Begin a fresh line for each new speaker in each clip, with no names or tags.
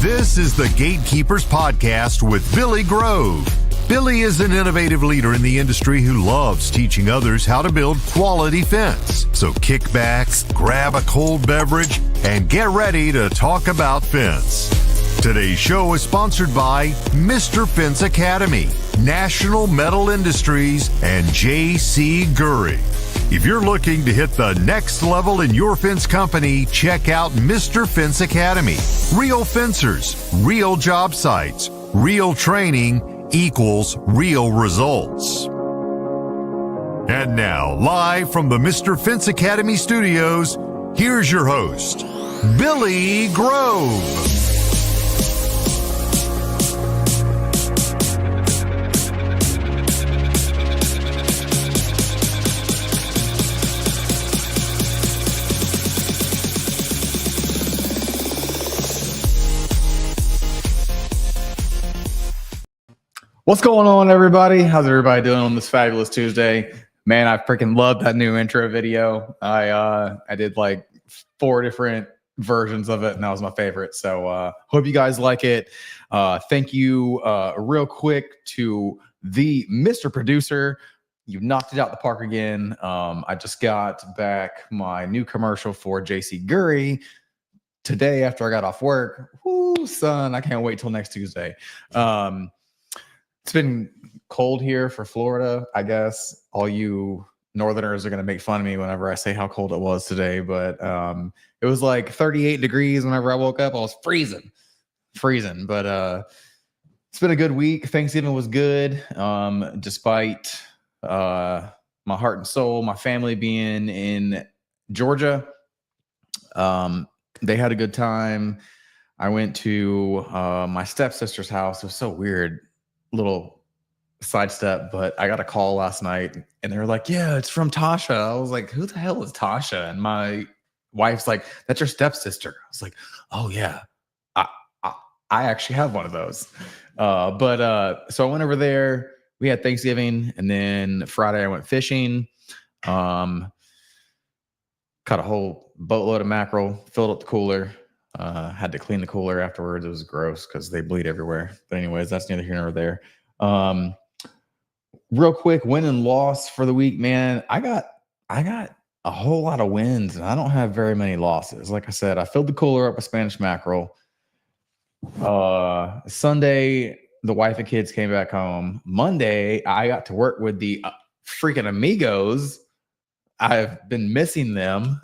This is the Gatekeepers Podcast with Billy Grove. Billy is an innovative leader in the industry who loves teaching others how to build quality fence. So kick back, grab a cold beverage, and get ready to talk about fence. Today's show is sponsored by Mr. Fence Academy, National Metal Industries, and GURY. If you're looking to hit the next level in your fence company, check out Mr. Fence Academy. Real fencers, real job sites, real training equals real results. And now, live from the Mr. Fence Academy studios, here's your host, Billy Grove.
What's going on, everybody? How's everybody doing on this fabulous Tuesday? Man, I freaking love that new intro video. I did like 4 different versions of it, and that was my favorite. So hope you guys like it. Thank you real quick to the Mr. Producer. You knocked it out the park again. I just got back my new commercial for GURY today after I got off work. Whoo, son, I can't wait till next Tuesday. It's been cold here for Florida. I guess all you northerners are going to make fun of me whenever I say how cold it was today, but it was like 38 degrees whenever I woke up. I was freezing, but it's been a good week. Thanksgiving was good, despite my heart and soul, my family being in Georgia. They had a good time. I went to my stepsister's house. It was so weird. Little sidestep, but I got a call last night and they were like, yeah, it's from Tasha. I was like, who the hell is Tasha? And my wife's like, that's your stepsister. I was like, oh yeah, I actually have one of those. So I went over there, we had Thanksgiving, and then Friday I went fishing, caught a whole boatload of mackerel, filled up the cooler. Had to clean the cooler afterwards. It was gross because they bleed everywhere. But anyways, that's neither here nor there. Real quick, win and loss for the week, man. I got a whole lot of wins, and I don't have very many losses. Like I said, I filled the cooler up with Spanish mackerel. Sunday, the wife and kids came back home. Monday, I got to work with the freaking amigos. I've been missing them.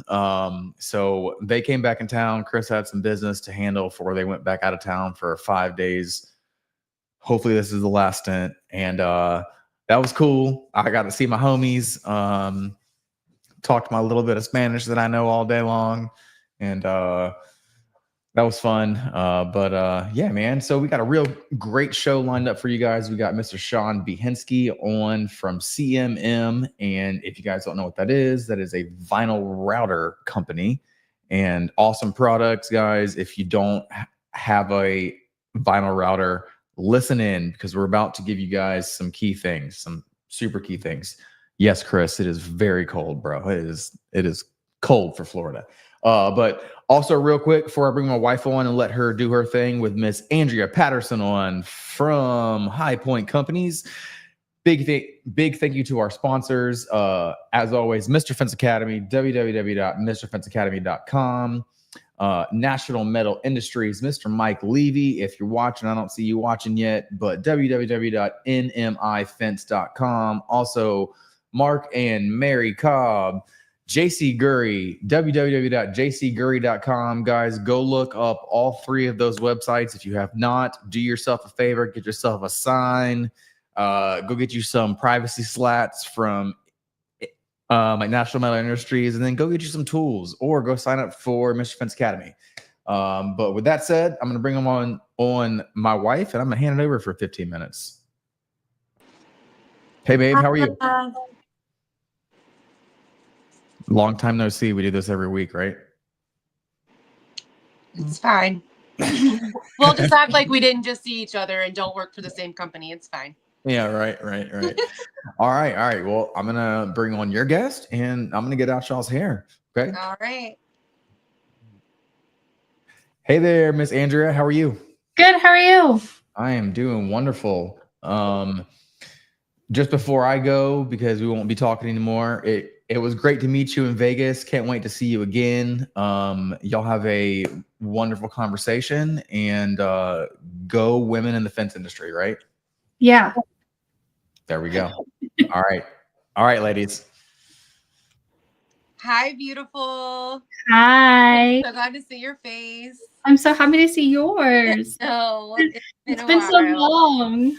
So they came back in town. Chris had some business to handle before they went back out of town for 5 days. Hopefully this is the last stint. And that was cool. I got to see my homies, talk my little bit of Spanish that I know all day long. And that was fun. Yeah, man. So we got a real great show lined up for you guys. We got Mr. Sean Behensky on from CMM. And if you guys don't know what that is a vinyl router company and awesome products, guys. If you don't have a vinyl router, listen in because we're about to give you guys some key things, some super key things. Yes, Chris, it is very cold, bro. It is cold for Florida. But also real quick, before I bring my wife on and let her do her thing with Miss Andria Patterson on from High Point Companies, big thank you to our sponsors. As always, Mr. Fence Academy, www.mrfenceacademy.com. National Metal Industries, Mr. Mike Levy. If you're watching, I don't see you watching yet, but www.nmifence.com. Also, Mark and Mary Cobb. GURY, www.jcgury.com. Guys, go look up all 3 of those websites. If you have not, do yourself a favor, get yourself a sign, go get you some privacy slats from like National Metal Industries, and then go get you some tools or go sign up for Mr. Fence Academy. But with that said, I'm going to bring them on my wife, and I'm going to hand it over for 15 minutes. Hey, babe, how are you? Long time no see. We do this every week, right?
It's fine. We'll just act like we didn't just see each other and don't work for the same company. It's fine.
Yeah, right. All right. Well, I'm going to bring on your guest, and I'm going to get out y'all's hair. Okay?
All right.
Hey there, Miss Andria. How are you?
Good. How are you?
I am doing wonderful. Just before I go, because we won't be talking anymore, it was great to meet you in Vegas. Can't wait to see you again. Y'all have a wonderful conversation, and go women in the fence industry, right?
Yeah.
There we go. All right, ladies.
Hi, beautiful.
Hi.
So glad to see your face.
I'm so happy to see yours.
No,
It's been so long.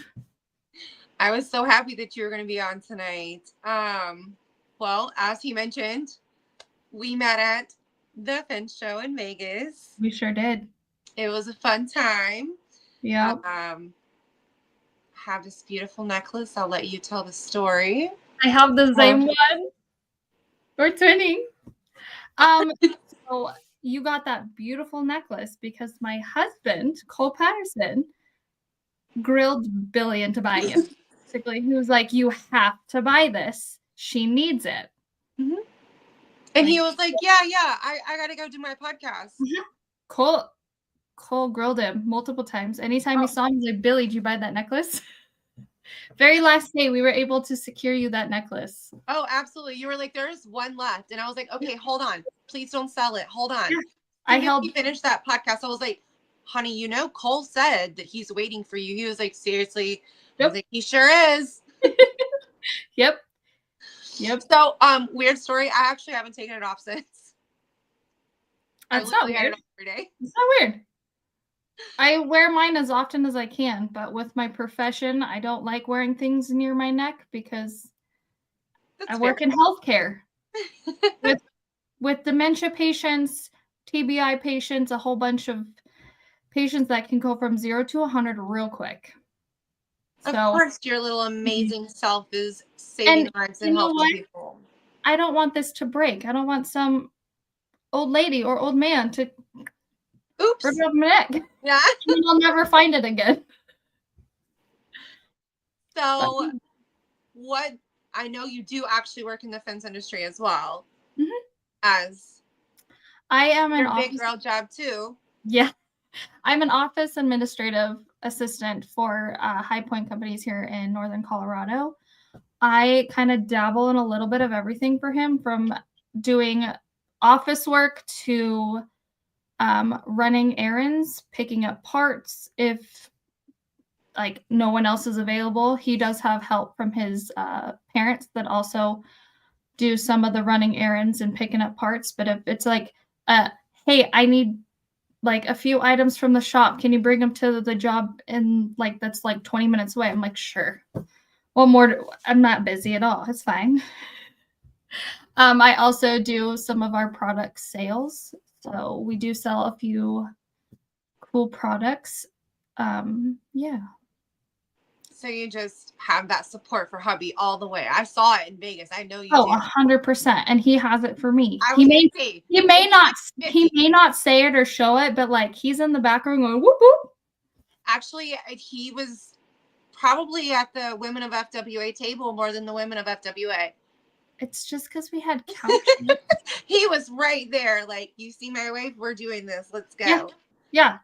I was so happy that you were going to be on tonight. Well, as he mentioned, we met at the Fence Show in Vegas.
We sure did.
It was a fun time.
Yeah.
Have this beautiful necklace. I'll let you tell the story.
I have the same one. We're twinning. So you got that beautiful necklace because my husband, Cole Patterson, grilled Billy into buying it. Basically, he was like, "You have to buy this. She needs it."
Mm-hmm. And he was like, "Yeah, I got to go do my podcast."
Mm-hmm. Cole grilled him multiple times. Anytime he saw him, he's like, "Billy, did you buy that necklace?" Very last day, we were able to secure you that necklace.
Oh, absolutely. You were like, "There's one left." And I was like, "Okay, hold on. Please don't sell it. Hold on."
Yeah.
We finished that podcast. I was like, "Honey, you know, Cole said that he's waiting for you." He was like, "Seriously?" Yep. I was like, "He sure is."
Yep.
So, weird story. I actually haven't taken it off since.
That's not weird.
Every day.
It's not weird. I wear mine as often as I can, but with my profession, I don't like wearing things near my neck because I work in healthcare with dementia patients, TBI patients, a whole bunch of patients that can go from 0 to 100 real quick.
Of course, your little amazing self is saving lives and helping people.
I don't want this to break. I don't want some old lady or old man to rip up my neck.
Yeah.
And I'll never find it again.
So, what I know you do actually work in the fence industry as well.
Mm-hmm.
As
I am an
big girl job too.
Yeah. I'm an office administrative assistant for High Point companies here in Northern Colorado. I kind of dabble in a little bit of everything for him, from doing office work to running errands, picking up parts. If like no one else is available, he does have help from his parents that also do some of the running errands and picking up parts. But if it's like, hey, I need like a few items from the shop, can you bring them to the job in like that's like 20 minutes away? I'm like, sure. Well, I'm not busy at all. It's fine. I also do some of our product sales. So we do sell a few cool products. Yeah.
So you just have that support for hubby all the way. I saw it in Vegas. I know you
do.
100%.
And he has it for me. He may not say it or show it, but like he's in the back room going whoop whoop. Actually,
he was probably at the Women of FWA table more than the Women of FWA.
It's just because we had couches.
He was right there. Like, you see my wife? We're doing this. Let's go.
Yeah.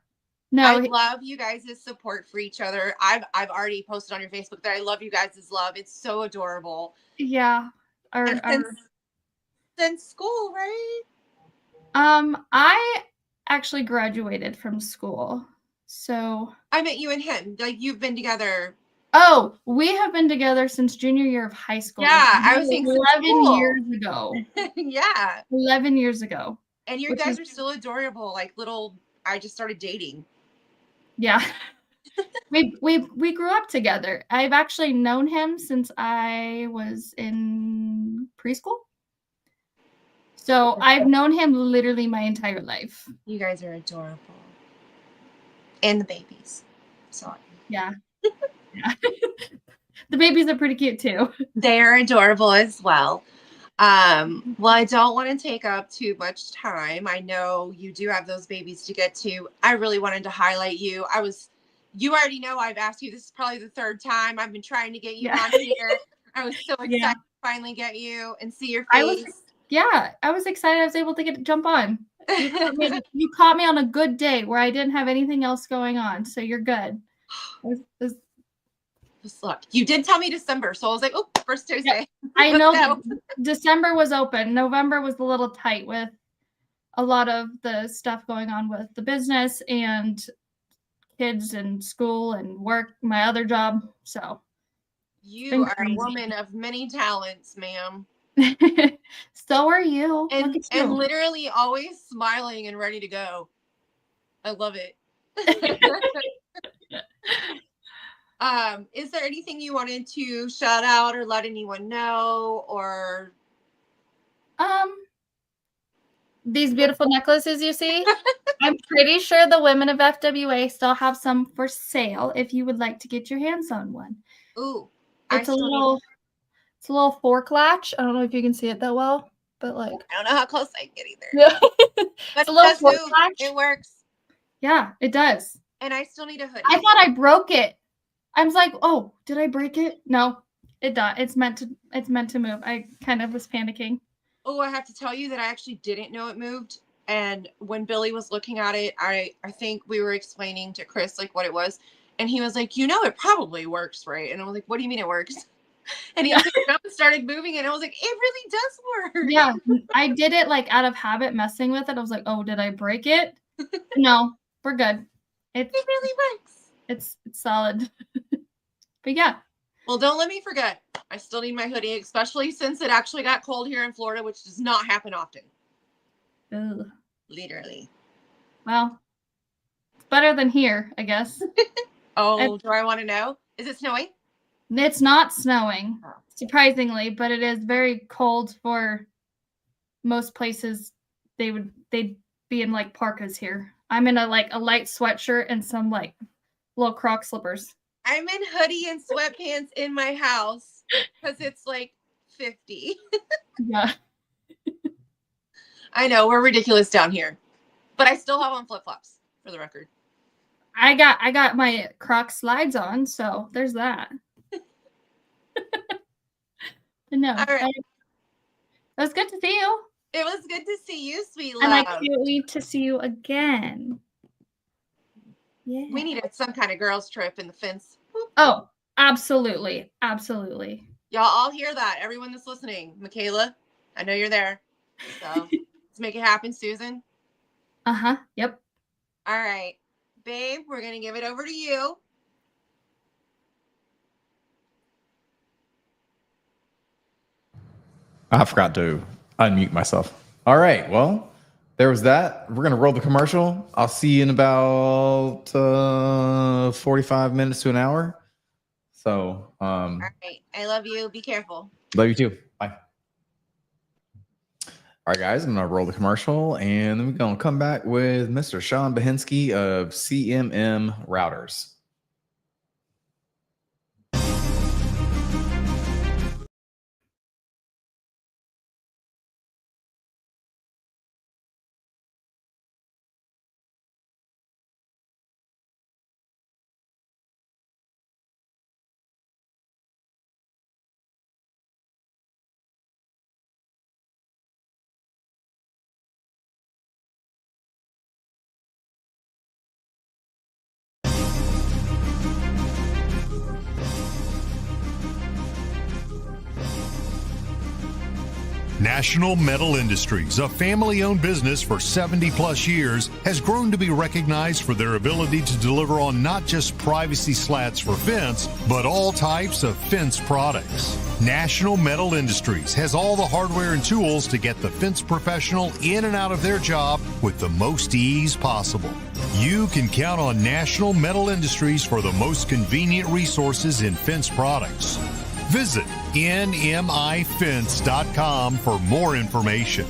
No,
I love you guys' support for each other. I've already posted on your Facebook that I love you guys' love. It's so adorable.
Yeah.
Since school, right?
I actually graduated from school. So
I met you and him. Like, you've been together.
Oh, we have been together since junior year of high school.
Yeah, I was saying
11 years ago.
Yeah.
11 years ago.
And you guys are still adorable. Like I just started dating.
Yeah. we grew up together. I've actually known him since I was in preschool. So I've known him literally my entire life.
You guys are adorable. And the babies. Sorry.
Yeah. Yeah. The babies are pretty cute too.
They're adorable as well. Well, I don't want to take up too much time. I know you do have those babies to get to. I really wanted to highlight you. You already know I've asked you. This is probably the third time I've been trying to get you on here. I was so excited to finally get you and see your face.
I was excited I was able to jump on. You caught me on a good day where I didn't have anything else going on, so you're good.
Just luck. You did tell me December, so I was like, oh, first Tuesday.
Yep. I know that December was open. November was a little tight with a lot of the stuff going on with the business and kids and school and work, my other job. So
you are a woman of many talents, ma'am.
So are you.
And literally always smiling and ready to go. I love it. Is there anything you wanted to shout out or let anyone know, or
these beautiful necklaces you see? I'm pretty sure the women of FWA still have some for sale if you would like to get your hands on one.
Ooh,
it's a little fork latch. I don't know if you can see it that well, but like
I don't know how close I can get either.
Yeah.
But it does move. It works.
Yeah, it does.
And I still need a hoodie.
I thought I broke it. I was like, oh, did I break it? No, it does. It's meant to move. I kind of was panicking.
Oh, I have to tell you that I actually didn't know it moved. And when Billy was looking at it, I think we were explaining to Chris like what it was. And he was like, it probably works, right? And I was like, what do you mean it works? And he picked it up and started moving it. And I was like, it really does work.
Yeah, I did it like out of habit, messing with it. I was like, oh, did I break it? No, we're good.
It really works.
It's solid. But yeah.
Well, don't let me forget. I still need my hoodie, especially since it actually got cold here in Florida, which does not happen often.
Ugh.
Literally.
Well, it's better than here, I guess.
Do I want to know? Is it snowing?
It's not snowing, surprisingly, but it is very cold for most places. They'd be in like parkas here. I'm in a light sweatshirt and some like little Croc slippers.
I'm in hoodie and sweatpants in my house because it's like 50.
Yeah.
I know, we're ridiculous down here. But I still have on flip-flops, for the record.
I got my Croc slides on, so there's that. No.
All right.
It was good to see you.
It was good to see you, sweet love.
And I can't wait to see you again. Yeah.
We needed some kind of girls trip in the fence.
Oh, absolutely. Absolutely.
Y'all all hear that. Everyone that's listening. Michaela, I know you're there. So let's make it happen, Susan.
Uh-huh. Yep.
All right. Babe, we're going to give it over to you.
I forgot to unmute myself. All right. Well, there was that. We're going to roll the commercial. I'll see you in about 45 minutes to an hour. So,
all right. I love you. Be careful.
Love you too. Bye. All right, guys, I'm going to roll the commercial and then we're going to come back with Mr. Sean Behensky of CMM Routers.
National Metal Industries, a family-owned business for 70-plus years, has grown to be recognized for their ability to deliver on not just privacy slats for fence, but all types of fence products. National Metal Industries has all the hardware and tools to get the fence professional in and out of their job with the most ease possible. You can count on National Metal Industries for the most convenient resources in fence products. Visit nmifence.com for more information.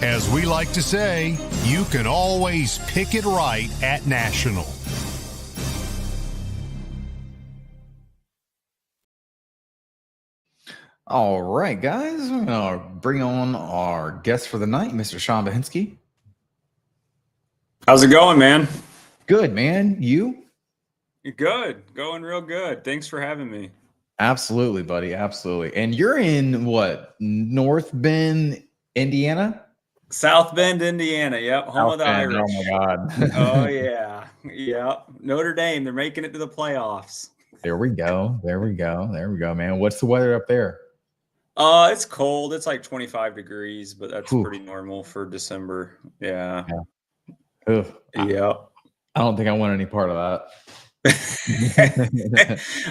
As we like to say, you can always pick it right at National.
All right, guys, we're going to bring on our guest for the night, Mr. Sean Behensky.
How's it going, man?
Good, man. You?
Good. Going real good. Thanks for having me.
Absolutely, buddy. Absolutely. And you're in what? North Bend, Indiana?
South Bend, Indiana. Yep, home of the
Bend, oh
Irish.
my God.
Oh yeah, yep. Notre Dame, they're making it to the playoffs.
There we go. There we go. There we go, man. What's the weather up there?
It's cold. It's like 25 degrees, but that's
Whew.
pretty normal for December. Yeah.
Ugh,
Yep.
I don't think I want any part of that.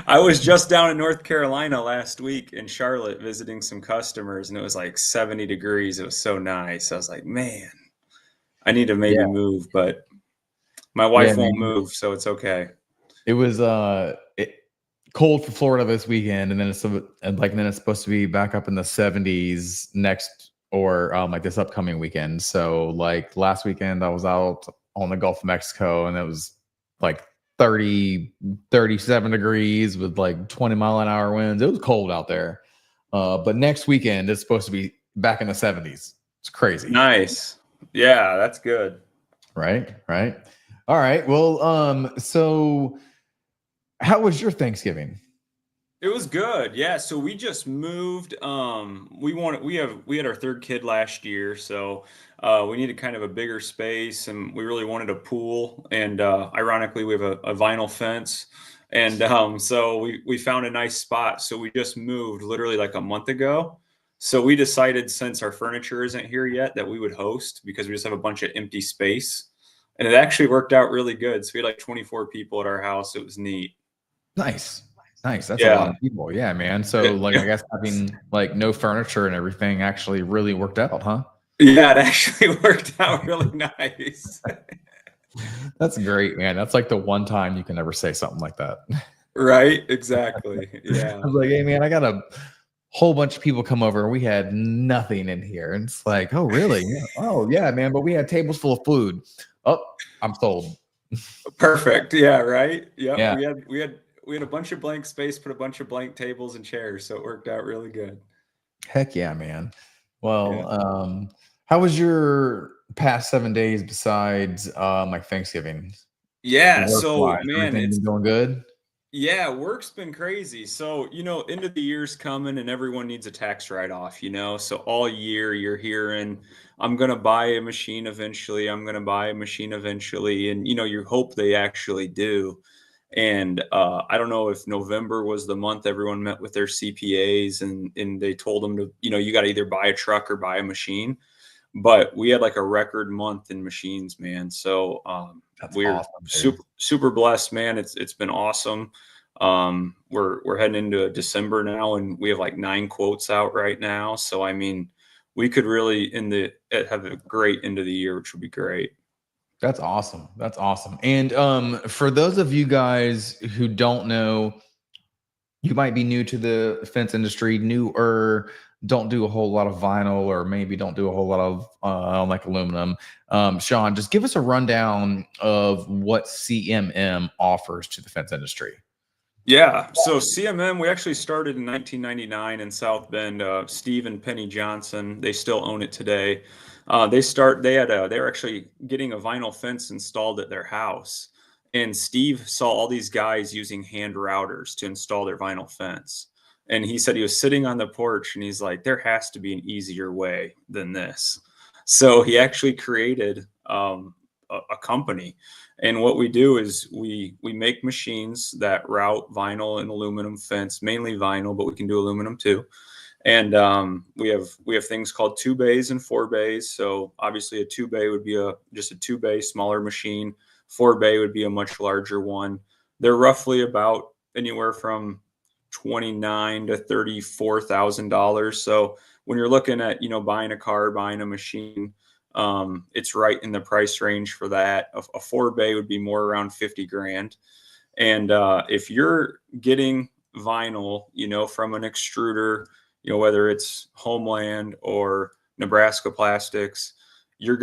I was just down in North Carolina last week in Charlotte visiting some customers, and it was like 70 degrees. It was so nice. I was like, man, I need to maybe move, but my wife won't move, so it's okay.
It was cold for Florida this weekend, and then it's supposed to be back up in the 70s next or like this upcoming weekend. So like last weekend I was out on the Gulf of Mexico, and it was like 37 degrees with like 20-mile-an-hour winds. It was cold out there. But next weekend it's supposed to be back in the 70s. It's crazy.
Nice. Yeah, that's good.
Right. All right. Well, so how was your Thanksgiving?
It was good. Yeah. So we just moved. We had our third kid last year, so we needed kind of a bigger space, and we really wanted a pool. And ironically, we have a vinyl fence, and so we found a nice spot. So we just moved literally like a month ago. So we decided, since our furniture isn't here yet, that we would host, because we just have a bunch of empty space, and it actually worked out really good. So we had like 24 people at our house. It was neat.
Nice. That's a lot of people. Yeah, man. So like, I guess having like no furniture and everything actually really worked out, huh?
Yeah, it actually worked out really nice.
That's great, man. That's like the one time you can never say something like that.
Right? Exactly. Yeah.
I was like, hey, man, I got a whole bunch of people come over, and we had nothing in here. And it's like, oh, really? Oh, yeah, man. But we had tables full of food. Oh, I'm sold.
Perfect. Yeah. Right. Yep.
Yeah.
We had a bunch of blank space, put a bunch of blank tables and chairs, so it worked out really good.
Heck yeah, man. Well, how was your past 7 days besides like Thanksgiving?
Yeah. So man,
it's been going good.
Yeah, work's been crazy. So, end of the year's coming and everyone needs a tax write-off, So all year you're hearing, I'm going to buy a machine eventually. I'm going to buy a machine eventually. And, you hope they actually do. And I don't know if November was the month everyone met with their CPAs and they told them to, you got to either buy a truck or buy a machine. But we had like a record month in machines, man. So we're awesome, super blessed, man. It's been awesome. We're heading into December now, and we have like 9 quotes out right now. So I mean, we could really have a great end of the year, which would be great.
That's awesome. And for those of you guys who don't know, you might be new to the fence industry, newer, don't do a whole lot of vinyl, or maybe don't do a whole lot of like aluminum. Sean, just give us a rundown of what CMM offers to the fence industry.
Yeah, so CMM, we actually started in 1999 in South Bend. Steve and Penny Johnson, they still own it today. They're actually getting a vinyl fence installed at their house, and Steve saw all these guys using hand routers to install their vinyl fence. And he said he was sitting on the porch and he's like, there has to be an easier way than this. So he actually created a company. And what we do is we make machines that route vinyl and aluminum fence, mainly vinyl, but we can do aluminum too. And we have things called 2-bays and 4-bays. So obviously a 2-bay would be just a 2-bay smaller machine. 4-bay would be a much larger one. They're roughly about anywhere from $29,000 to $34,000. So when you're looking at, buying a car, buying a machine, it's right in the price range for that. A 4-bay would be more around 50 grand. And if you're getting vinyl, from an extruder, whether it's Homeland or Nebraska Plastics, you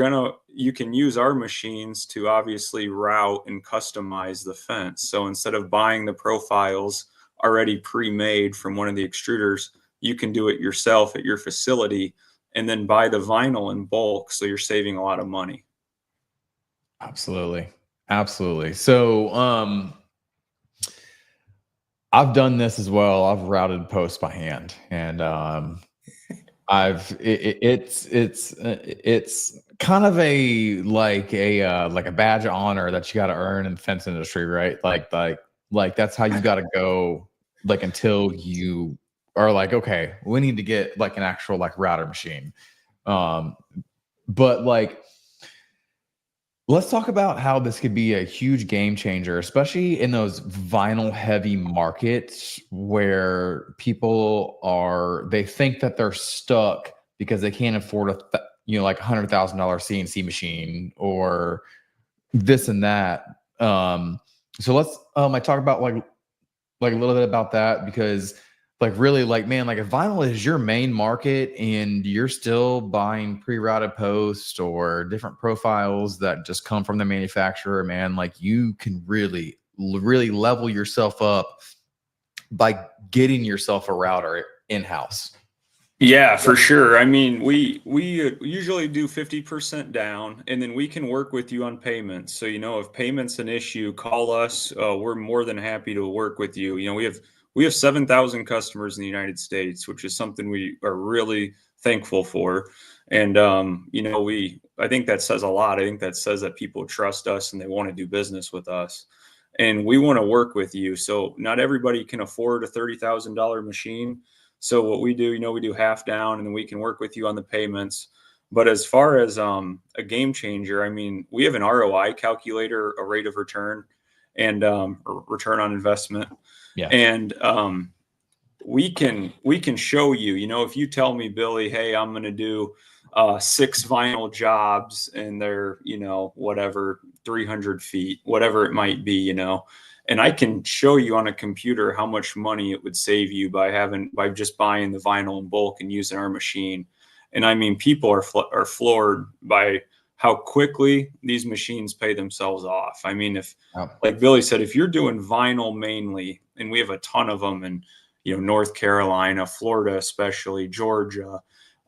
can use our machines to obviously route and customize the fence. So instead of buying the profiles already pre-made from one of the extruders, you can do it yourself at your facility and then buy the vinyl in bulk. So you're saving a lot of money.
Absolutely. So I've done this as well. I've routed posts by hand, and It's kind of a badge of honor that you got to earn in the fence industry, right? Like that's how you got to go, like, until you are like, okay, we need to get like an actual like router machine. But like, let's talk about how this could be a huge game changer, especially in those vinyl heavy markets where people they think that they're stuck because they can't afford like $100,000 CNC machine or this and that. So let's I talk about like a little bit about that, because like really, like, man, like if vinyl is your main market and you're still buying pre-routed posts or different profiles that just come from the manufacturer, man, like you can really level yourself up by getting yourself a router in-house.
Yeah, for sure. I mean, we usually do 50% down, and then we can work with you on payments. So, if payment's an issue, call us. We're more than happy to work with you. We have 7,000 customers in the United States, which is something we are really thankful for. And, I think that says a lot. I think that says that people trust us and they want to do business with us. And we want to work with you. So not everybody can afford a $30,000 machine. So what we do, we do half down, and then we can work with you on the payments. But as far as a game changer, I mean, we have an ROI calculator, a rate of return, and return on investment.
Yeah.
And we can show you, if you tell me, Billy, hey, I'm going to do 6 vinyl jobs and they're, whatever, 300 feet, whatever it might be, and I can show you on a computer how much money it would save you by just buying the vinyl in bulk and using our machine. And I mean, people are floored by how quickly these machines pay themselves off. I mean, like Billy said, if you're doing vinyl mainly, and we have a ton of them in, North Carolina, Florida, especially Georgia,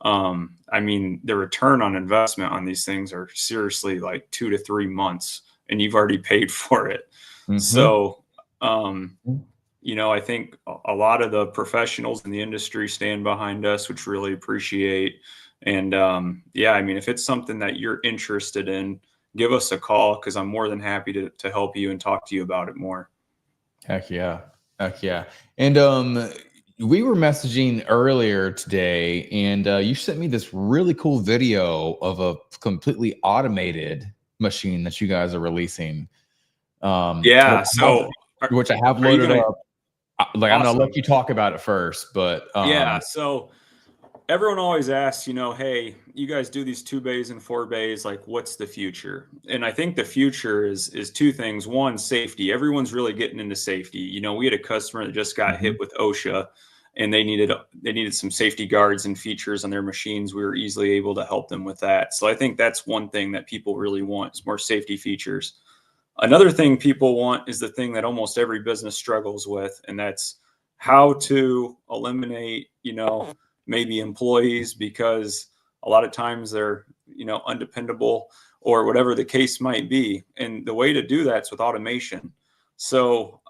I mean, the return on investment on these things are seriously like 2 to 3 months, and you've already paid for it. Mm-hmm. So, I think a lot of the professionals in the industry stand behind us, which really appreciate. And I mean, if it's something that you're interested in, give us a call, because I'm more than happy to help you and talk to you about it more.
Heck yeah. And we were messaging earlier today, and you sent me this really cool video of a completely automated machine that you guys are releasing. Which I have loaded up. Like, awesome. I'm gonna let you talk about it first, but
so everyone always asks, hey, you guys do these 2 bays and 4 bays, like, what's the future? And I think the future is 2 things. One, safety. Everyone's really getting into safety. We had a customer that just got hit with OSHA, and they needed some safety guards and features on their machines. We were easily able to help them with that. So I think that's one thing that people really want, is more safety features. Another thing people want is the thing that almost every business struggles with, and that's how to eliminate, maybe employees, because a lot of times they're, undependable or whatever the case might be. And the way to do that's with automation. So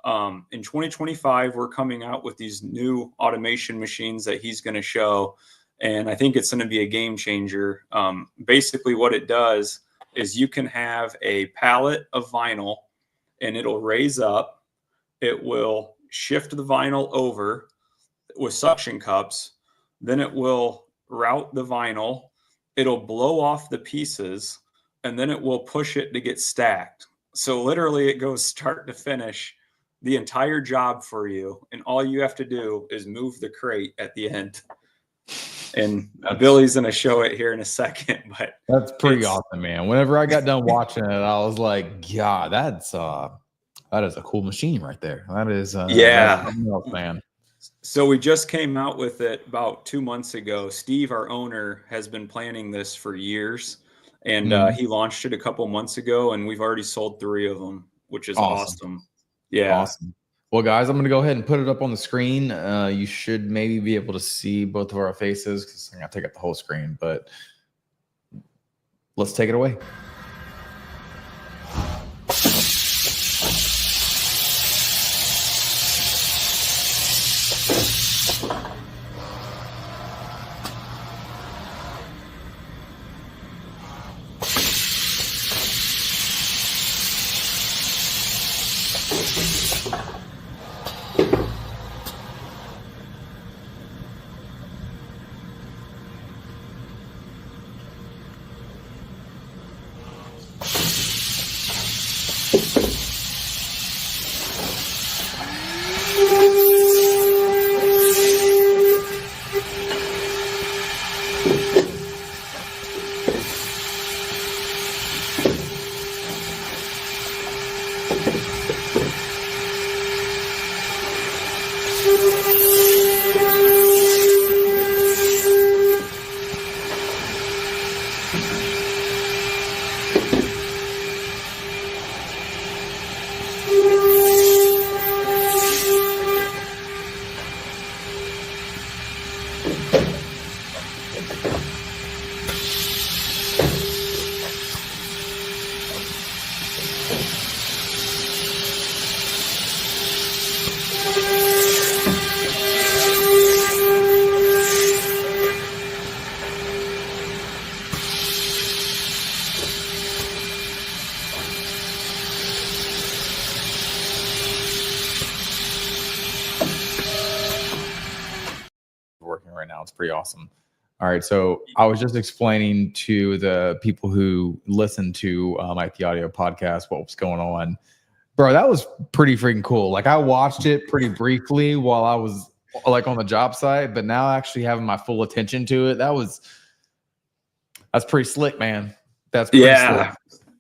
in 2025, we're coming out with these new automation machines that he's going to show. And I think it's going to be a game changer. Basically what it does is you can have a pallet of vinyl, and it'll raise up. It will shift the vinyl over with suction cups. Then it will route the vinyl. It'll blow off the pieces, and then it will push it to get stacked. So literally it goes start to finish, the entire job for you. And all you have to do is move the crate at the end. And Billy's going to show it here in a second, but
that's pretty awesome, man. Whenever I got done watching it, I was like, yeah, that is a cool machine right there. That is, man.
So we just came out with it about 2 months ago. Steve, our owner, has been planning this for years, and he launched it a couple months ago, and we've already sold 3 of them, which is awesome. Yeah.
Awesome. Well, guys, I'm going to go ahead and put it up on the screen. You should maybe be able to see both of our faces, because I'm going to take up the whole screen, but let's take it away. Working right now. It's pretty awesome. All right. So I was just explaining to the people who listen to like the audio podcast what was going on. Bro, that was pretty freaking cool. Like I watched it pretty briefly while I was like on the job site, but now actually having my full attention to it, that's pretty slick, man. That's pretty slick.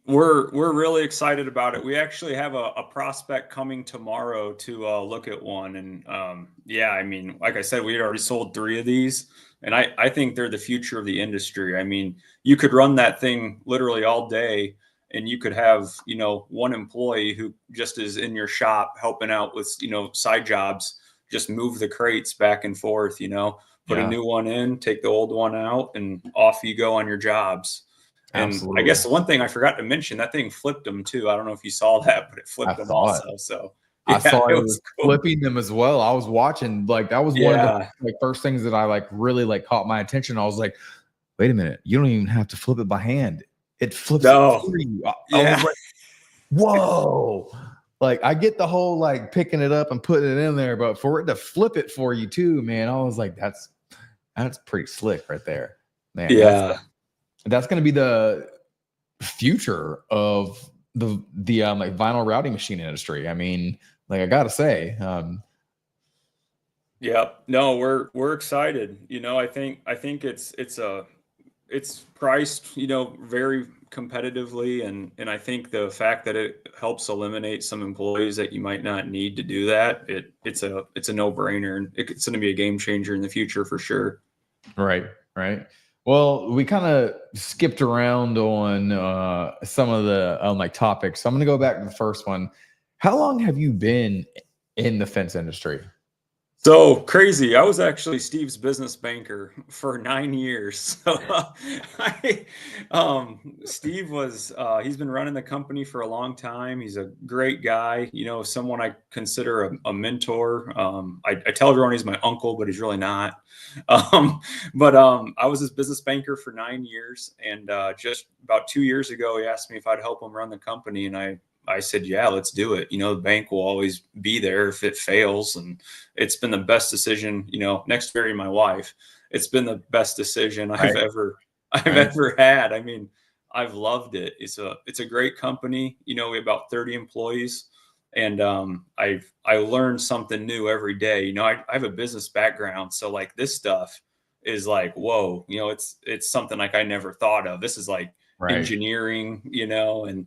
We're really excited about it. We actually have a prospect coming tomorrow to look at one. And yeah, I mean, like I said, we had already sold 3 of these, and I think they're the future of the industry. I mean, you could run that thing literally all day, and you could have, you know, one employee who just is in your shop helping out with, you know, side jobs, just move the crates back and forth, you know, put a new one in, take the old one out, and off you go on your jobs. And
Absolutely.
I guess the one thing I forgot to mention, that thing flipped them too. I don't know if you saw that, but it flipped them also. So
yeah, I saw it
was cool.
Flipping them as well. I was watching, like that was one of the like first things that I like really like caught my attention. I was like, wait a minute, you don't even have to flip it by hand. It flips it for you. I was like, whoa. Like I get the whole like picking it up and putting it in there, but for it to flip it for you too, man, I was like, that's pretty slick right there. Man.
Yeah.
That's going to be the future of the like vinyl routing machine industry. I mean, like I gotta say,
yeah, no, we're excited. You know, I think it's priced, you know, very competitively, and I think the fact that it helps eliminate some employees that you might not need to do that, it's a no-brainer, and it's going to be a game changer in the future for sure.
Right. Well, we kind of skipped around on some of the like topics. So I'm going to go back to the first one. How long have you been in the fence industry?
So crazy. I was actually Steve's business banker for 9 years. So Steve was, he's been running the company for a long time. He's a great guy, you know, someone I consider a mentor. I tell everyone he's my uncle, but he's really not. I was his business banker for 9 years. And just about 2 years ago, he asked me if I'd help him run the company. And I said, yeah, let's do it. You know, the bank will always be there if it fails. And it's been the best decision, you know, next to marrying my wife, it's been the best decision I've ever had. I mean, I've loved it. It's a great company. You know, we have about 30 employees, and I learn something new every day. You know, I have a business background. So like this stuff is like, whoa, you know, it's something like I never thought of. This is like engineering, you know, and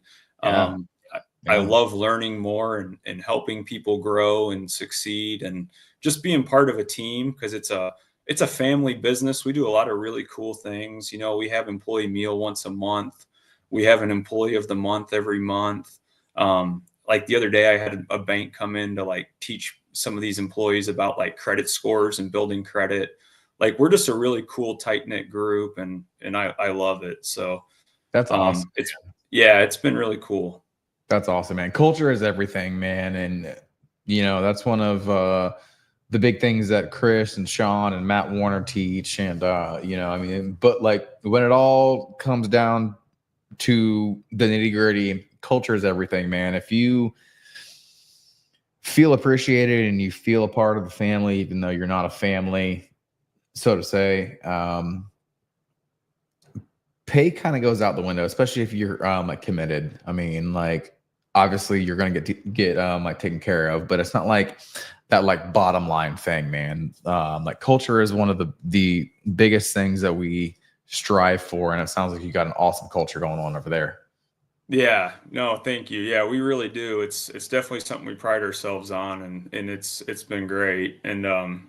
I love learning more and helping people grow and succeed, and just being part of a team, because it's a family business. We do a lot of really cool things. You know, we have employee meal once a month. We have an employee of the month every month. Like the other day, I had a bank come in to like teach some of these employees about like credit scores and building credit. Like we're just a really cool, tight knit group, and I love it. So
that's awesome.
It's been really cool.
That's awesome, man. Culture is everything, man. And, you know, that's one of the big things that Chris and Sean and Matt Warner teach. And, you know, I mean, but like when it all comes down to the nitty gritty, culture is everything, man. If you feel appreciated and you feel a part of the family, even though you're not a family, so to say. Pay kind of goes out the window, especially if you're like committed. I mean, like obviously you're gonna get like taken care of, but it's not like that like bottom line thing, man. Like culture is one of the biggest things that we strive for, and it sounds like you got an awesome culture going on over there.
Yeah, no, thank you. Yeah, we really do. It's definitely something we pride ourselves on, and it's been great. And the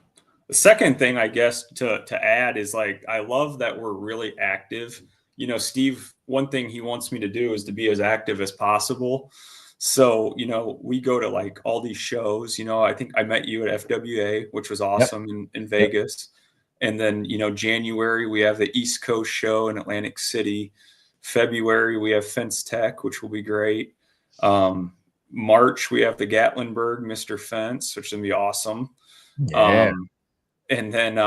second thing I guess to add is like I love that we're really active. You know, Steve, one thing he wants me to do is to be as active as possible. So, you know, we go to like all these shows. You know, I think I met you at FWA, which was awesome in Vegas. And then, you know, January, we have the East Coast show in Atlantic City. February, we have Fence Tech, which will be great. March, we have the Gatlinburg Mr. Fence, which is going to be awesome.
Yeah.
And then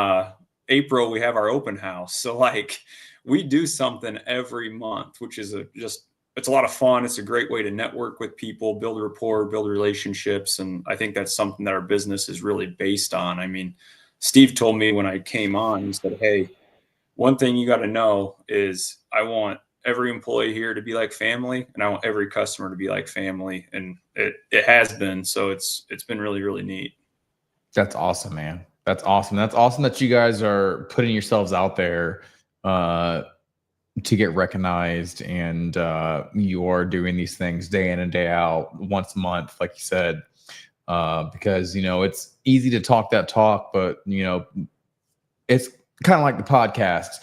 April, we have our open house. So, like, we do something every month, which is it's a lot of fun. It's a great way to network with people, build rapport, build relationships. And I think that's something that our business is really based on. I mean, Steve told me when I came on, he said, hey, one thing you got to know is I want every employee here to be like family, and I want every customer to be like family. And it has been. So it's been really, really neat.
That's awesome, man. That's awesome. That's awesome that you guys are putting yourselves out there to get recognized, and you are doing these things day in and day out, once a month, like you said, because, you know, it's easy to talk that talk, but, you know, it's kind of like the podcast.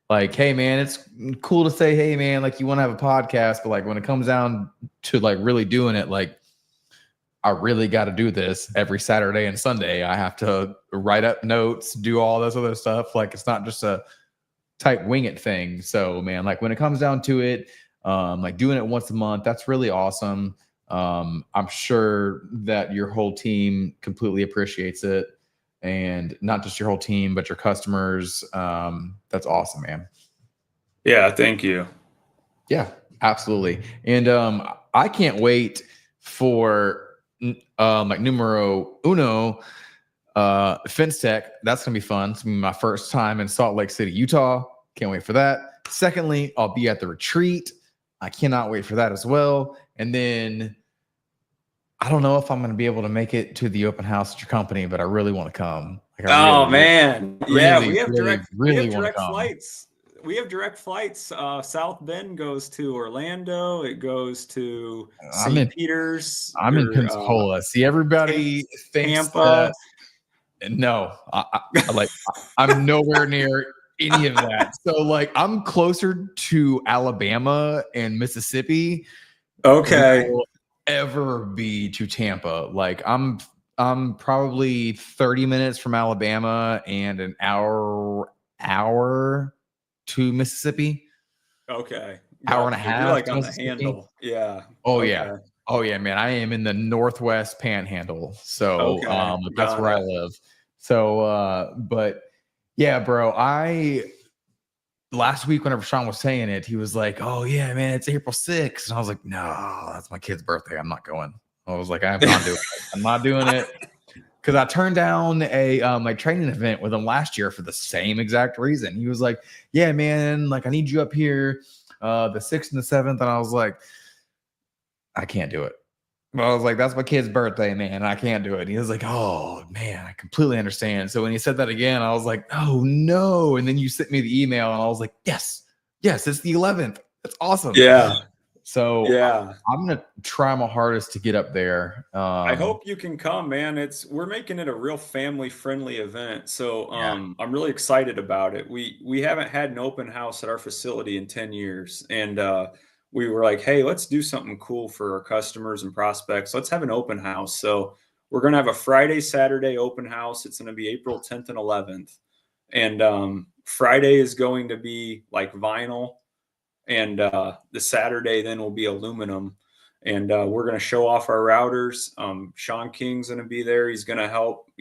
Like, hey, man, it's cool to say, hey, man, like you want to have a podcast, but like when it comes down to like really doing it, like I really got to do this every Saturday and Sunday. I have to write up notes, do all this other stuff. Like it's not just a type wing it thing. So, man, like when it comes down to it, like doing it once a month, that's really awesome. I'm sure that your whole team completely appreciates it, and not just your whole team, but your customers. That's awesome, man.
Yeah. Thank you.
Yeah, absolutely. And I can't wait for like numero uno, Fence Tech. That's gonna be fun. It's gonna be my first time in Salt Lake City, Utah. Can't wait for that. Secondly, I'll be at the retreat. I cannot wait for that as well. And then I don't know if I'm gonna be able to make it to the open house at your company, but I really want to come. Like,
Man, yeah, we have direct
come.
flights. We have direct flights. South Bend goes to Orlando. It goes to St. Peters.
I'm in Pensacola. See, everybody thinks
Tampa.
No, I'm nowhere near any of that. So like I'm closer to Alabama and Mississippi.
Okay.
Than I will ever be to Tampa. Like I'm probably 30 minutes from Alabama and an hour to Mississippi.
Okay.
Hour and a half.
You're like on the handle. Yeah.
Oh, okay. Yeah. Oh, yeah, man. I am in the Northwest Panhandle. So that's where I live. So, but yeah, bro, last week, whenever Sean was saying it, he was like, oh, yeah, man, it's April 6th. And I was like, no, that's my kid's birthday. I'm not going. I was like, I'm not doing it. I'm not doing it. Because I turned down a like training event with him last year for the same exact reason. He was like, yeah, man, like I need you up here the 6th and the 7th. And I was like, I can't do it. But I was like, that's my kid's birthday, man. I can't do it. And he was like, oh, man, I completely understand. So when he said that again, I was like, oh, no. And then you sent me the email and I was like, yes, it's the 11th. That's awesome.
Yeah.
So yeah, I'm going to try my hardest to get up there.
I hope you can come, man. We're making it a real family friendly event. So I'm really excited about it. We haven't had an open house at our facility in 10 years. And we were like, hey, let's do something cool for our customers and prospects. Let's have an open house. So we're going to have a Friday, Saturday open house. It's going to be April 10th and 11th. And Friday is going to be like vinyl. And the Saturday then will be aluminum. And we're going to show off our routers. Sean King's going to be there. He's going to help,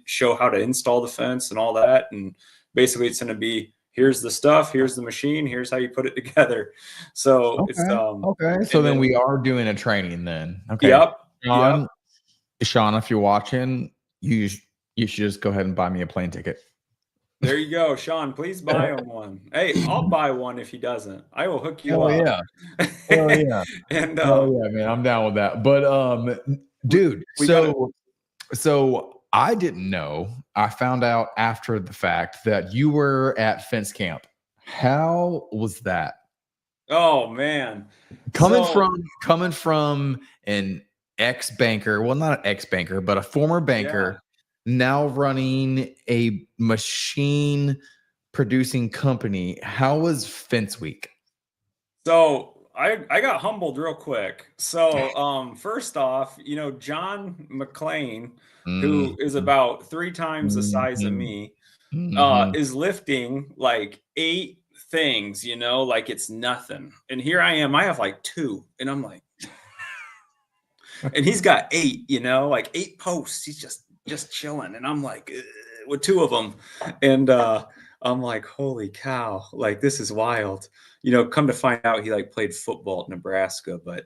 show how to install the fence and all that. And basically it's going to be, here's the stuff, here's the machine, here's how you put it together. So
okay. So then we are doing a training then. Okay.
Yep.
Sean, Sean, if you're watching, you should just go ahead and buy me a plane ticket.
There you go, Sean. Please buy him one. Hey, I'll buy one if he doesn't. I will hook you up.
Yeah. Hell yeah.
And
yeah, man, I'm down with that. But dude, so I didn't know. I found out after the fact that you were at fence camp. How was that?
Oh man,
Coming from an ex-banker, well, not an ex-banker, but a former banker, now running a machine producing company. How was Fence Week?
So I got humbled real quick. So first off, John McClain, who is about 3 times the size of me, is lifting like 8 things, like it's nothing. And here I am, I have like 2, and I'm like, and he's got 8, like 8 posts. He's just chilling, and I'm like, with 2 of them, and I'm like, holy cow, like this is wild. Come to find out, he like played football at Nebraska, but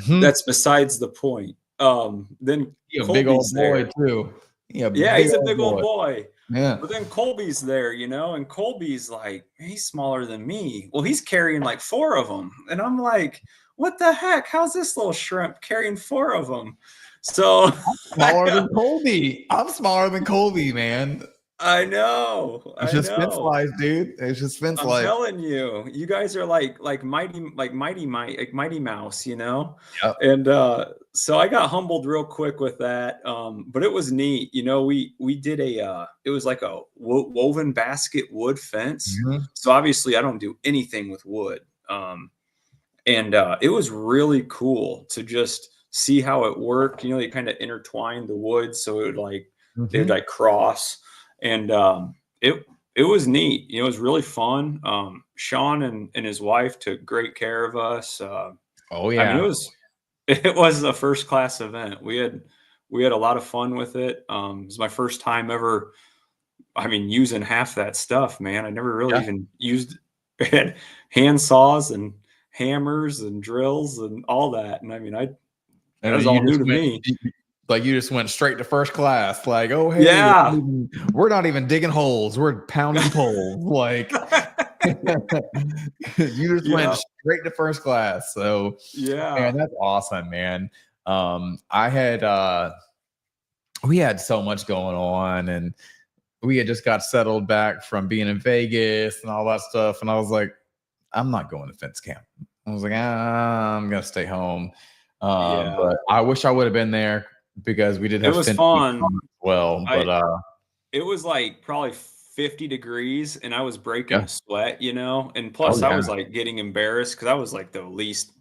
that's besides the point. Then
a big old boy too.
Yeah, he's a big old boy.
Yeah.
But then Colby's there, and Colby's like, he's smaller than me. Well, he's carrying like 4 of them. And I'm like, what the heck? How's this little shrimp carrying 4 of them? So
I'm smaller than Colby. I'm smaller than Colby, man.
I know.
It's just fence life, dude. It's just fence life.
I'm telling you, you guys are like Mighty Mouse,
Yep.
And so I got humbled real quick with that. But it was neat. We did it was like a woven basket wood fence. So obviously I don't do anything with wood. And it was really cool to just see how it worked. They kind of intertwined the wood so it would they would like cross. And it was neat. It was really fun. Sean and his wife took great care of us.
Oh yeah,
I mean, it was a first class event. We had a lot of fun with it. It was my first time ever. I mean, using half that stuff, man. I never really even used had hand saws and hammers and drills and all that. And I mean, that was all new to me.
Like you just went straight to first class. Like, oh hey, we're not even digging holes. We're pounding poles. Like you just went straight to first class. So man, that's awesome, man. We had so much going on, and we had just got settled back from being in Vegas and all that stuff. And I was like, I'm not going to fence camp. I was like, I'm gonna stay home. But I wish I would have been there, because we did have.
It was fun.
Well, but
it was like probably 50 degrees, and I was breaking a sweat, and plus I was like getting embarrassed because I was like the least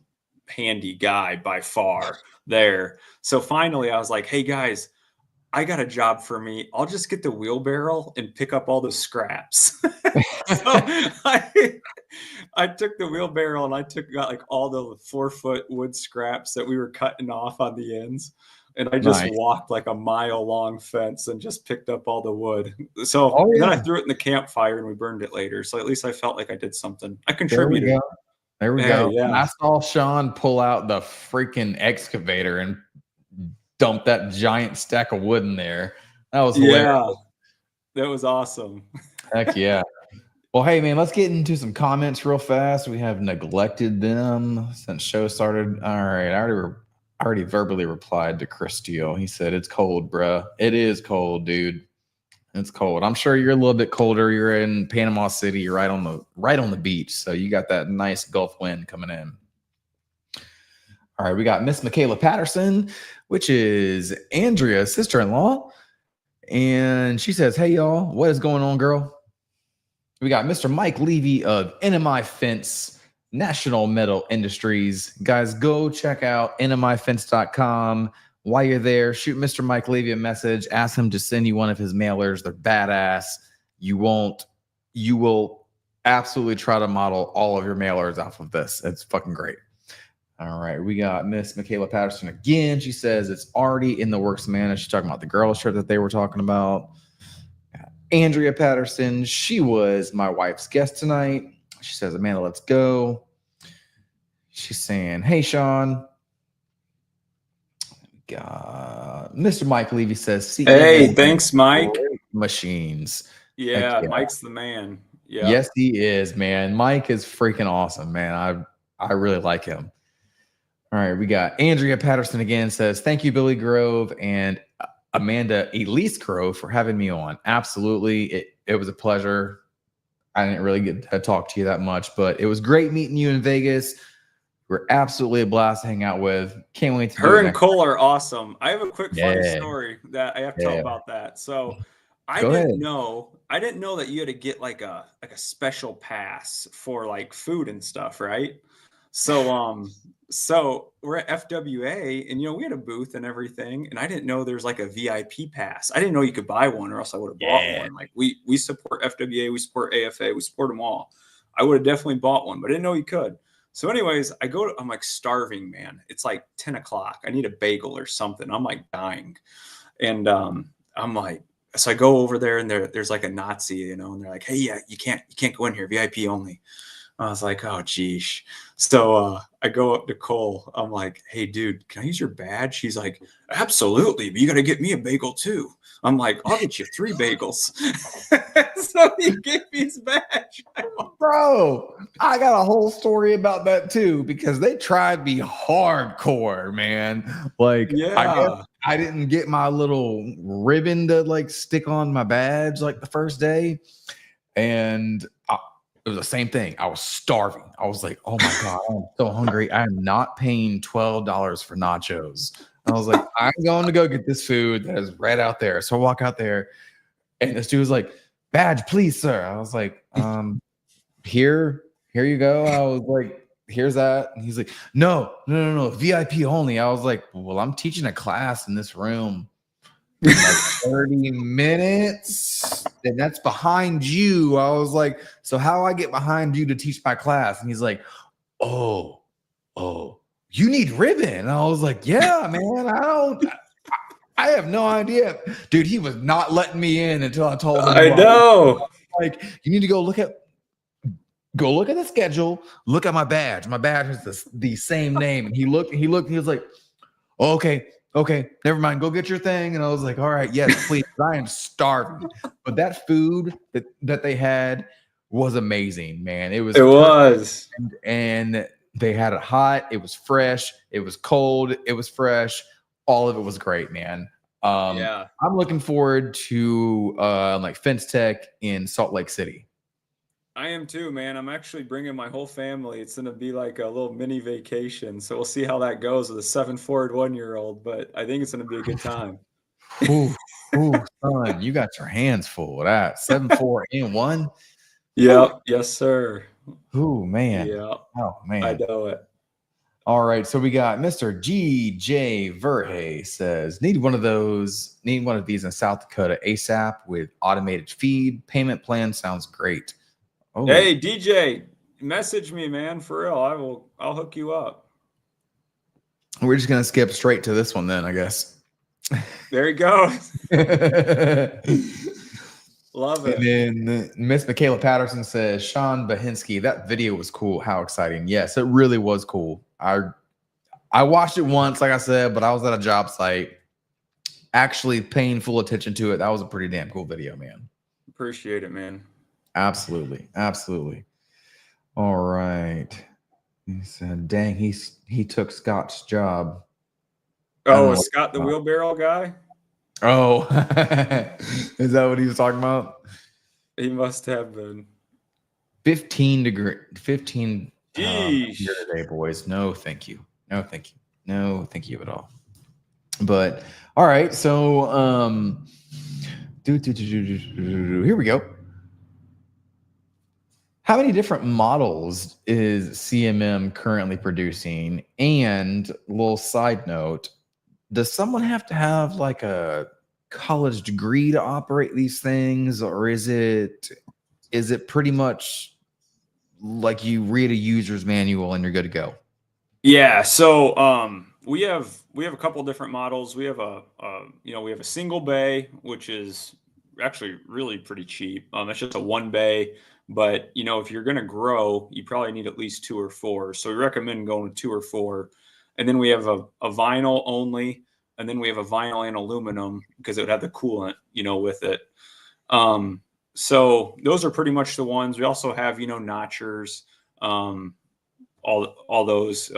handy guy by far there. So finally I was like, hey guys, I got a job for me. I'll just get the wheelbarrow and pick up all the scraps. So I took the wheelbarrow and got like all the 4-foot wood scraps that we were cutting off on the ends. And I just walked like a mile-long fence and just picked up all the wood. So then I threw it in the campfire and we burned it later. So at least I felt like I did something. I contributed.
There we go. Yeah. I saw Sean pull out the freaking excavator and dump that giant stack of wood in there. That was hilarious.
That was awesome.
Heck yeah. Well, hey man, let's get into some comments real fast. We have neglected them since show started. All right, I already verbally replied to Chris Steele. He said, it's cold, bruh. It is cold, dude. It's cold. I'm sure you're a little bit colder. You're in Panama City. You're right on the beach. So you got that nice Gulf wind coming in. All right, we got Miss Michaela Patterson, which is Andria's sister-in-law. And she says, hey, y'all, what is going on, girl? We got Mr. Mike Levy of NMI Fence National Metal Industries. Guys, go check out nmifence.com. While you're there, shoot Mr. Mike Levy a message. Ask him to send you one of his mailers. They're badass. You will absolutely try to model all of your mailers off of this. It's fucking great. All right, we got Miss Michaela Patterson again. She says it's already in the works, man. She's talking about the girl shirt that they were talking about. Andria Patterson, she was my wife's guest tonight. She says, Amanda, let's go. She's saying, hey, Sean. Got Mr. Mike Levy says,
Hey,
CMM
thanks, Mike.
machines. Heck
Yeah,
yeah.
Mike's the man. Yeah.
Yes, he is, man. Mike is freaking awesome, man. I really like him. All right, we got Andrea Patterson again says, thank you, Billy Grove and Amanda Elise Grove for having me on. Absolutely. It was a pleasure. I didn't really get to talk to you that much, but it was great meeting you in Vegas. We're absolutely a blast to hang out with. Can't wait to do
Her
it
and
next.
Cole are awesome. I have a quick funny
Yeah.
story that I have to tell about that. So I
Go
didn't
ahead.
know that you had to get like a special pass for like food and stuff, right? So we're at FWA and we had a booth and everything, and I didn't know there's like a VIP pass. I didn't know you could buy one, or else I would have bought one. Like we support FWA, we support AFA, we support them all. I would have definitely bought one, but I didn't know you could. So anyways, I'm like starving, man. It's like 10 o'clock. I need a bagel or something. I'm like dying. And I'm like, so I go over there and there's like a Nazi, and they're like, hey, yeah, you can't go in here, VIP only. I was like, oh, geez. So I go up to Cole. I'm like, hey, dude, can I use your badge? He's like, absolutely, but you got to get me a bagel too. I'm like, I'll get you 3 bagels. So he gave me his badge.
Bro, I got a whole story about that too, because they tried me hardcore, man. Like,
Yeah.
I guess I didn't get my little ribbon to like stick on my badge like the first day. And it was the same thing. I was starving. I was like, oh my God, I'm so hungry. I am not paying $12 for nachos. I was like, I'm going to go get this food that is right out there. So I walk out there, and this dude was like, badge, please, sir. I was like, here you go. I was like, here's that. And he's like, no, VIP only. I was like, well, I'm teaching a class in this room in like 30 minutes, and that's behind you. I was like, so how I get behind you to teach my class? And he's like, oh, you need ribbon. And I was like, yeah, man, I have no idea. Dude, he was not letting me in until I told him.
I know.
Like, you need to go look at the schedule, look at my badge. My badge has the same name. And he looked, he was like, oh, okay, never mind. Go get your thing. And I was like, all right, yes, please. I am starving. But that food that they had was amazing, man. It was. And they had it hot. It was fresh. It was cold. It was fresh. All of it was great, man.
Yeah.
I'm looking forward to like Fence Tech in Salt Lake City.
I am too, man. I'm actually bringing my whole family. It's going to be like a little mini vacation. So we'll see how that goes with a 7'4" 1-year-old, but I think it's going to be a good time.
Ooh, son, you got your hands full of that. 7'4" and 1.
Yep. Yes, sir.
Ooh, man.
Yeah.
Oh, man.
I know it.
All right. So we got Mr. G.J. Verhey says, need one of these in South Dakota ASAP with automated feed. Payment plan sounds great. Oh.
Hey, DJ, message me, man. For real. I'll hook you up.
We're just going to skip straight to this one then, I guess.
There you go. Love it.
And then Miss Michaela Patterson says, Sean Behensky, that video was cool. How exciting. Yes, it really was cool. I watched it once, like I said, but I was at a job site actually paying full attention to it. That was a pretty damn cool video, man.
Appreciate it, man.
Absolutely. All right. He said, dang, he took Scott's job.
Oh, is Scott the wheelbarrow guy?
Oh, is that what he was talking about?
He must have been.
15
Jeez.
here today, boys. No, thank you. No, thank you at all. But all right, so here we go. How many different models is CMM currently producing? And a little side note, does someone have to have like a college degree to operate these things, or is it pretty much like you read a user's manual and you're good to go?
Yeah, so we have a couple different models. We have we have a single bay, which is actually really pretty cheap. It's just a 1 bay, but if you're going to grow, you probably need at least 2 or 4. So we recommend going with 2 or 4. And then we have a vinyl only, and then we have a vinyl and aluminum because it would have the coolant, with it. So those are pretty much the ones. We also have, notchers, all those.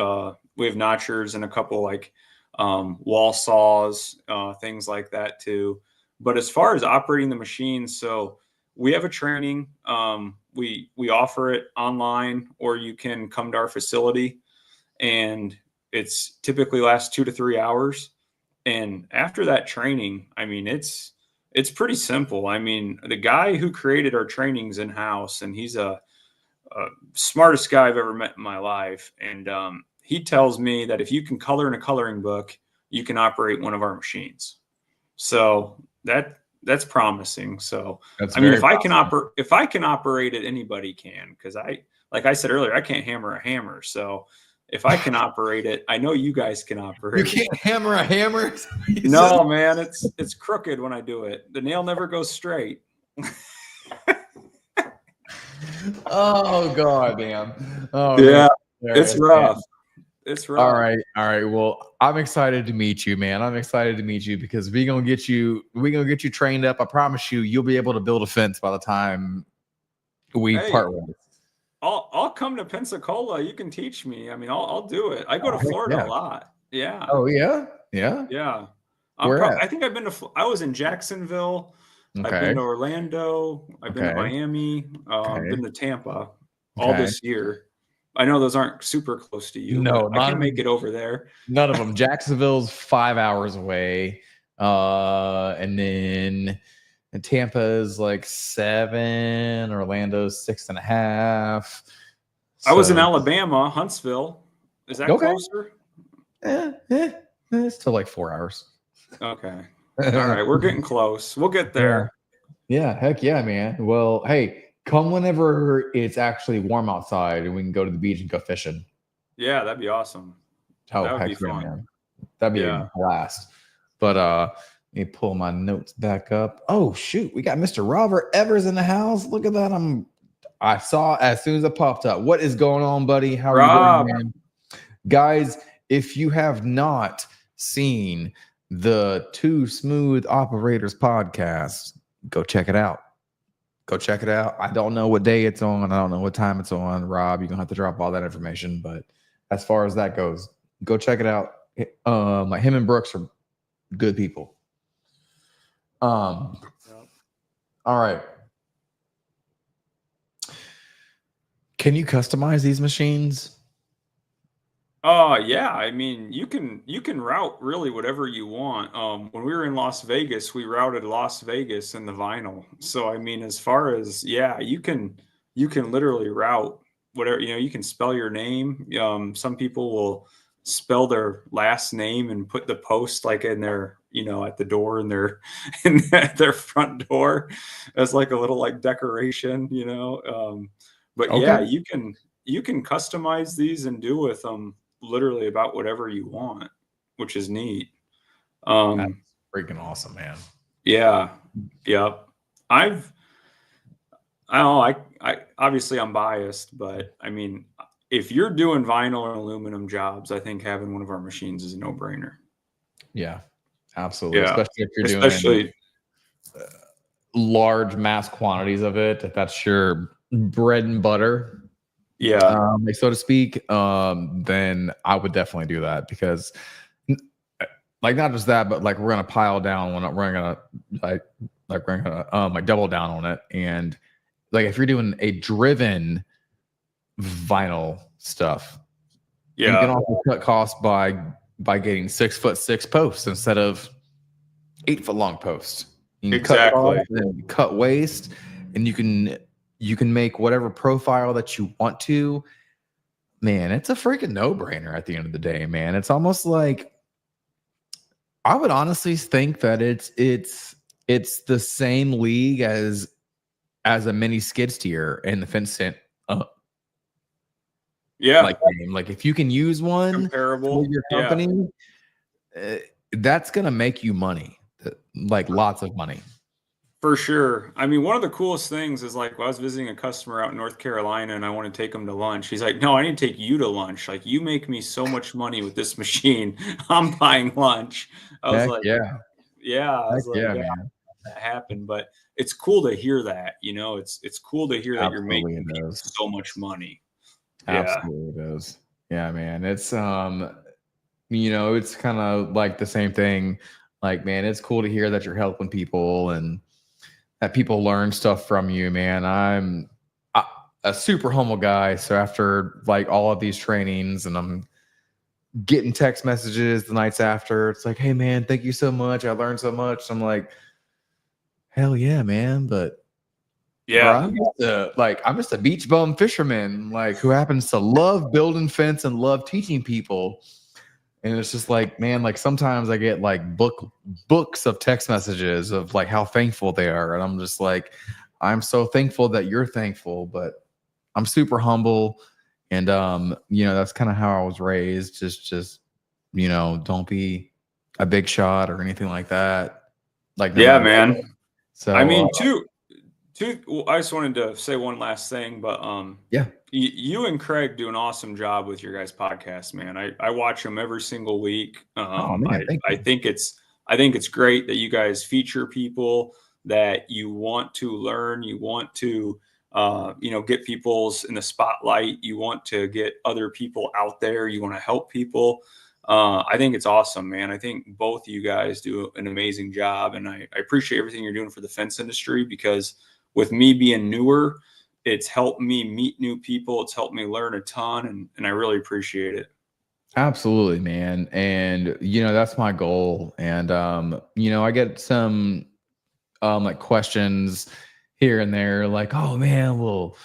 We have notchers and a couple like wall saws, things like that too. But as far as operating the machine, so we have a training. We offer it online, or you can come to our facility, and it's typically lasts 2 to 3 hours. And after that training, I mean, it's pretty simple. I mean, the guy who created our trainings in-house, and he's a smartest guy I've ever met in my life. And he tells me that if you can color in a coloring book, you can operate one of our machines. So that's promising. So I mean, if I can operate it, anybody can. Because like I said earlier, I can't hammer a hammer. So if I can operate it, I know you guys can operate it.
You can't hammer a hammer?
No, man, it's crooked when I do it. The nail never goes straight.
Oh god damn. Oh
yeah,
man.
It's rough. It's rough.
All right. Well, I'm excited to meet you, man. I'm excited to meet you because we're gonna get you trained up. I promise you'll be able to build a fence by the time we part ways.
I'll come to Pensacola. You can teach me. I mean, I'll do it. I go to Florida a lot. Yeah.
Oh yeah. Yeah.
Yeah.
I
think I've been to. I was in Jacksonville.
Okay.
I've been to Orlando. I've been to Miami. I've been to Tampa all this year. I know those aren't super close to you. No, I can make it over there.
None of them. Jacksonville's 5 hours away. And then Tampa is like 7, Orlando's 6.5. So.
I was in Alabama, Huntsville. Is that closer?
It's still like 4 hours.
Okay. All right. We're getting close. We'll get there.
Yeah. Heck yeah, man. Well, hey, come whenever it's actually warm outside and we can go to the beach and go fishing.
Yeah, that'd be awesome.
Oh, that would be fun. Man. That'd be a blast. But let me pull my notes back up. Oh shoot, we got Mr. Robert Evers in the house. Look at that. I saw as soon as it popped up. What is going on, buddy? How are you doing, man? Guys, if you have not seen the Two Smooth Operators podcast, go check it out. Go check it out. I don't know what day it's on. I don't know what time it's on. Rob, you're going to have to drop all that information. But as far as that goes, go check it out. Like him and Brooks are good people. All right. Can you customize these machines?
Yeah. I mean, you can route really whatever you want. When we were in Las Vegas, we routed Las Vegas in the vinyl. So I mean, as far as you can literally route whatever, you can spell your name. Some people will spell their last name and put the post like in their, at the door in their front door as like a little like decoration, but okay. You can customize these and do with them literally about whatever you want, which is neat.
That's freaking awesome, man.
Yeah. Yep. I obviously I'm biased, but I mean, if you're doing vinyl and aluminum jobs, I think having one of our machines is a no-brainer.
Yeah, absolutely.
Yeah.
Especially if you're doing large mass quantities of it, if that's your bread and butter.
Yeah,
so to speak, then I would definitely do that because, like, not just that, but like we're gonna pile down. We're gonna double down on it, and like if you're doing a driven vinyl stuff, you can also cut costs by getting 6'6" posts instead of 8-foot long posts. You can cut waste, and you can make whatever profile that you want to. Man, it's a freaking no-brainer at the end of the day, man. It's almost like I would honestly think that it's the same league as a mini skid steer and the fence tent. Like if you can use one
comparable
for your company, that's gonna make you money, like lots of money.
For sure. I mean, one of the coolest things is like, I was visiting a customer out in North Carolina and I want to take him to lunch. He's like, no, I need to take you to lunch. Like, you make me so much money with this machine. I'm buying lunch. I was
Heck
like,
yeah.
yeah, I
Heck
was like,
yeah,
yeah,
man.
that happened. But it's cool to hear that, it's cool to hear that you're
Absolutely
making
it
people
is.
so much money. Yeah.
Absolutely it is. Yeah, man. It's it's kind of like the same thing. Like, man, it's cool to hear that you're helping people and that people learn stuff from you, man. I'm a super humble guy. So after like all of these trainings and I'm getting text messages the nights after, it's like, hey man, thank you so much. I learned so much. I'm like, hell yeah, man. But
Yeah.
bro, I'm just a beach bum fisherman, like who happens to love building fence and love teaching people. And it's just like, man, like sometimes I get like books of text messages of like how thankful they are. And I'm just like, I'm so thankful that you're thankful, but I'm super humble. And, that's kind of how I was raised. Just, don't be a big shot or anything like that. Like,
Yeah, man.
So,
I mean, I just wanted to say one last thing, but
yeah,
you and Craig do an awesome job with your guys' podcast, man. I watch them every single week.
oh man,
I think it's great that you guys feature people that you want to learn, you want to get people's in the spotlight, you want to get other people out there, you want to help people. I think it's awesome, man. I think both of you guys do an amazing job, and I appreciate everything you're doing for the fence industry, because with me being newer, it's helped me meet new people. It's helped me learn a ton, and I really appreciate it.
absolutely, man. And, that's my goal. And, I get some like questions here and there, like, oh man, well,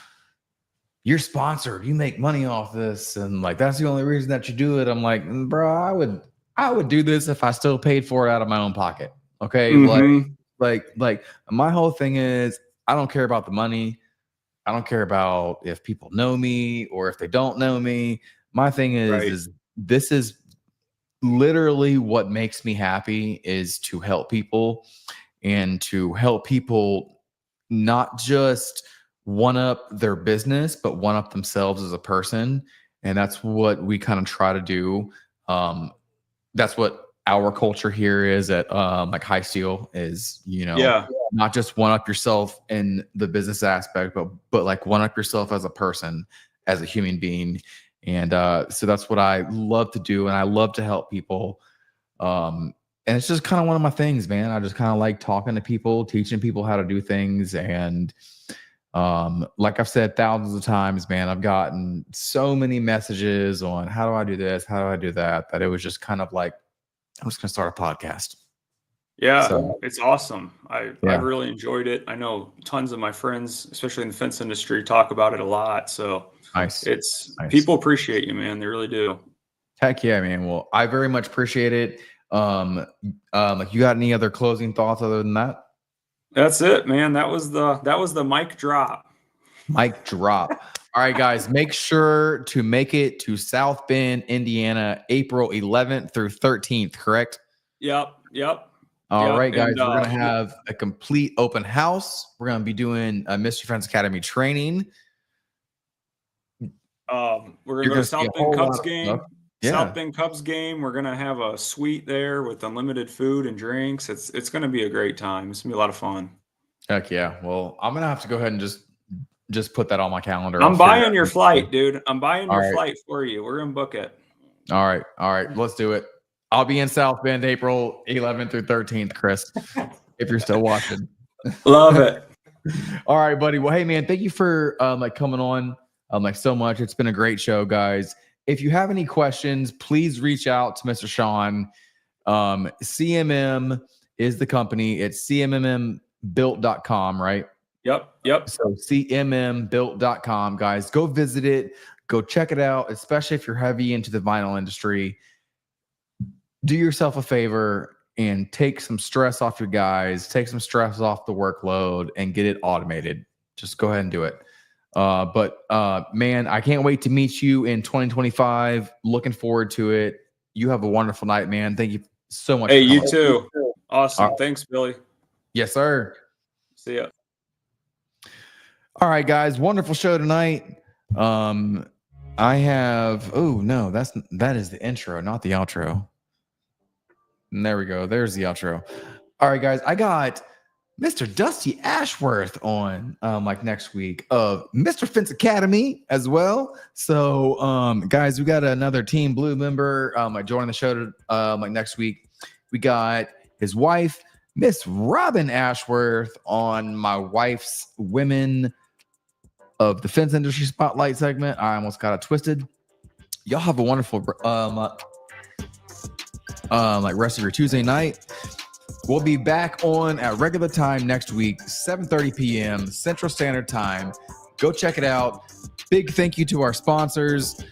you're sponsored, you make money off this, and like that's the only reason that you do it. I'm like, bro, I would do this if I still paid for it out of my own pocket. Okay.
Mm-hmm.
Like my whole thing is I don't care about the money. I don't care about if people know me or if they don't know me. My thing is this is literally what makes me happy, is to help people and to help people not just one up their business, but one up themselves as a person. And that's what we kind of try to do. That's what our culture here is at like High Steel is, not just one up yourself in the business aspect, but like one up yourself as a person, as a human being. And so that's what I love to do. And I love to help people. And it's just kind of one of my things, man. I just kind of like talking to people, teaching people how to do things. And like I've said thousands of times, man, I've gotten so many messages on how do I do this? How do I do that? That it was just kind of like, I'm just going to start a podcast.
Yeah, so, it's awesome. I've really enjoyed it. I know tons of my friends, especially in the fence industry, talk about it a lot. So
nice.
People appreciate you, man. They really do.
Heck yeah, man. Well, I very much appreciate it. Like, you got any other closing thoughts other than that?
That's it, man. That was the mic drop.
Mic drop. All right, guys, make sure to make it to South Bend, Indiana, April 11th through 13th, correct?
Yep.
All right, guys, we're going to have a complete open house. We're going to be doing a Mystery Fence Academy training.
We're going to go to South Bend Cubs game. Yeah. South Bend Cubs game. We're going to have a suite there with unlimited food and drinks. It's going to be a great time. It's going to be a lot of fun.
Heck yeah. Well, I'm going to have to go ahead and just put that on my calendar.
I'm buying your flight, dude. I'm buying your flight for you. We're going to book it. All
right. Let's do it. I'll be in South Bend April 11th through 13th, Chris, if you're still watching.
Love it.
All right, buddy. Well, hey, man, thank you for coming on so much. It's been a great show, guys. If you have any questions, please reach out to Mr. Sean. CMM is the company. It's cmmbuilt.com, right?
Yep.
So cmmbuilt.com, guys. Go visit it. Go check it out, especially if you're heavy into the vinyl industry. Do yourself a favor and take some stress off your guys, take some stress off the workload, and get it automated. Just go ahead and do it. But man, I can't wait to meet you in 2025. Looking forward to it. You have a wonderful night, man. Thank you so much.
Hey, you too. Awesome. Thanks, Billy.
Yes, sir.
See ya.
All right, guys. Wonderful show tonight. I have, oh no, that is the intro, not the outro. And there we go. There's the outro. All right, guys. I got Mr. Dusty Ashworth on like next week of Mr. Fence Academy as well. So guys, we got another Team Blue member like joining the show like next week. We got his wife, Miss Robin Ashworth, on my wife's Women of the Fence Industry Spotlight segment. I almost got it twisted. Y'all have a wonderful like rest of your Tuesday night. We'll be back on at regular time next week, 7:30 p.m. Central Standard Time. Go check it out. Big thank you to our sponsors,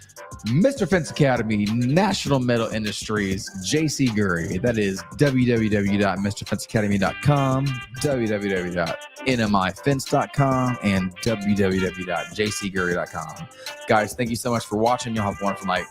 Mr. Fence Academy, National Metal Industries, JC GURY. That is www.mrfenceacademy.com, www.nmifence.com, and www.jcgury.com. Guys, thank you so much for watching. Y'all have a wonderful night.